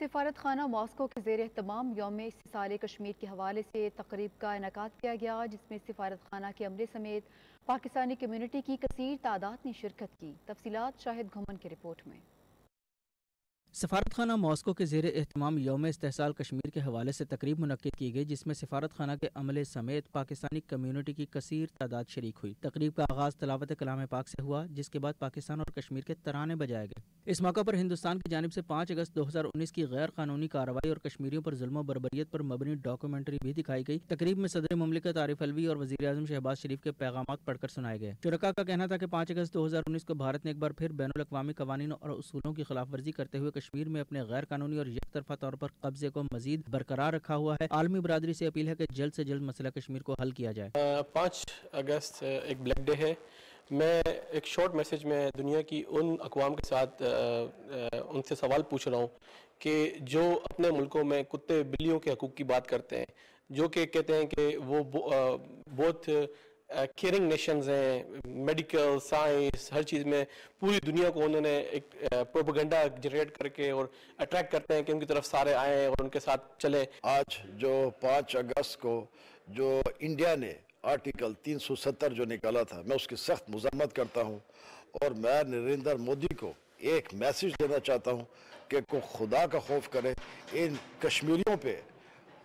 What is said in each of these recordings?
سفارت خانہ ماسکو کے زیر اہتمام یوم استثمار کشمیر کے حوالے سے تقریب کا انعقاد کیا گیا، جس میں سفارت خانہ کے عملے سمیت پاکستانی کمیونٹی کی کثیر تعداد نے شرکت کی۔ تفصیلات شاہد گھمن کی رپورٹ میں۔ سفارت خانہ ماسکو کے زیر اہتمام یوم استحصال کشمیر کے حوالے سے تقریب منعقد کی گئی، جس میں سفارت خانہ کے عملے سمیت پاکستانی کمیونٹی کی کثیر تعداد شریک ہوئی۔ تقریب کا آغاز تلاوت کلام پاک سے ہوا، جس کے بعد پاکستان اور کشمیر کے ترانے بجائے گئے۔ اس موقع پر ہندوستان کی جانب سے 5 اگست 2019 کی غیر قانونی کارروائی اور کشمیریوں پر ظلم و بربریت پر مبنی ڈاکومنٹری بھی دکھائی گئی۔ تقریب میں صدر مملکت عارف الوی اور وزیر اعظم شہباز شریف کے پیغامات پڑھ کر سنائے گئے۔ شرکاء کا کہنا تھا کہ 5 اگست 2019 کو بھارت نے ایک بار پھر بین الاقوامی قوانین اور اصولوں کی خلاف ورزی کرتے ہوئے کشمیر میں اپنے غیر قانونی اور یک طرفہ طور پر قبضے کو مزید برقرار رکھا ہوا ہے۔ عالمی برادری سے اپیل ہے کہ جلد سے جلد مسئلہ کشمیر کو حل کیا جائے۔ 5 اگست ایک بلیک ڈے ہے۔ میں ایک شارٹ میسج میں دنیا کی ان اقوام کے ساتھ ان سے سوال پوچھ رہا ہوں کہ جو اپنے ملکوں میں کتے بلیوں کے حقوق کی بات کرتے ہیں، جو کہ کہتے ہیں کہ وہ بہت کیئرنگ نیشنز ہیں، میڈیکل سائنس ہر چیز میں پوری دنیا کو انہوں نے ایک پروپیگنڈا جنریٹ کر کے اور اٹریکٹ کرتے ہیں کہ ان کی طرف سارے آئیں اور ان کے ساتھ چلیں۔ آج جو 5 اگست کو جو انڈیا نے آرٹیکل 370 جو نکالا تھا، میں اس کی سخت مذمت کرتا ہوں، اور میں نریندر مودی کو ایک میسج دینا چاہتا ہوں کہ خدا کا خوف کرے، ان کشمیریوں پہ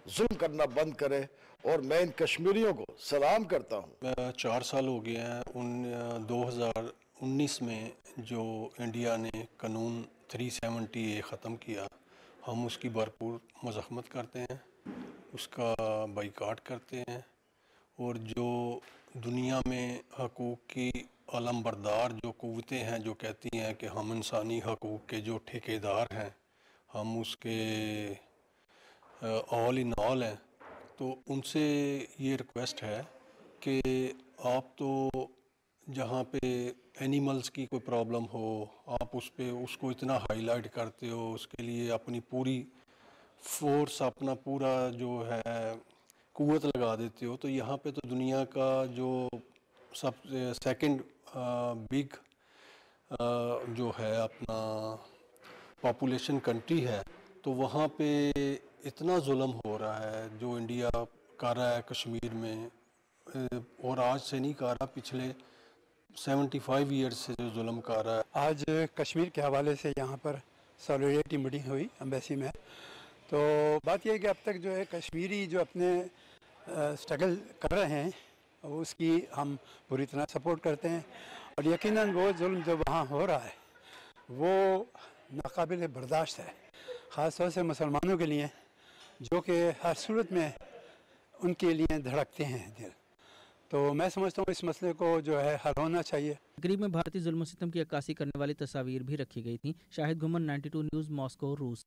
ظلم کرنا بند کرے، اور میں ان کشمیریوں کو سلام کرتا ہوں۔ 4 سال ہو گئے ہیں 2019 میں جو انڈیا نے قانون 370 ختم کیا، ہم اس کی بھرپور مذمت کرتے ہیں، اس کا بائیکاٹ کرتے ہیں، اور جو دنیا میں حقوق کی علم بردار جو قوتیں ہیں جو کہتی ہیں کہ ہم انسانی حقوق کے جو ٹھیکیدار ہیں، ہم اس کے آل ان آل ہیں، تو ان سے یہ ریکویسٹ ہے کہ آپ تو جہاں پہ اینیملز کی کوئی پرابلم ہو، آپ اس کو اتنا ہائی لائٹ کرتے ہو، اس کے لیے اپنی پوری فورس، اپنا پورا جو ہے قوت لگا دیتے ہو، تو یہاں پہ تو دنیا کا جو سب سیکنڈ بگ جو ہے اپنا پاپولیشن کنٹری ہے، تو وہاں پہ اتنا ظلم ہو رہا ہے جو انڈیا کر رہا ہے کشمیر میں، اور آج سے نہیں کر رہا، پچھلے 75 ایئرز سے جو ظلم کر رہا ہے۔ آج کشمیر کے حوالے سے یہاں پر سالیڈیٹی میٹنگ ہوئی ایمبیسی میں، تو بات یہ ہے کہ اب تک جو ہے کشمیری جو اپنے اسٹرگل کر رہے ہیں اس کی ہم پوری طرح سپورٹ کرتے ہیں، اور یقیناً وہ ظلم جو وہاں ہو رہا ہے وہ ناقابل برداشت ہے، خاص طور سے مسلمانوں کے لیے، جو کہ ہر صورت میں ان کے لیے دھڑکتے ہیں دل۔ تو میں سمجھتا ہوں اس مسئلے کو جو ہے حل ہونا چاہیے۔ تقریب میں بھارتی ظلم و ستم کی عکاسی کرنے والی تصاویر بھی رکھی گئی تھیں۔ شاہد گھمن، 92 نیوز، ماسکو، روس۔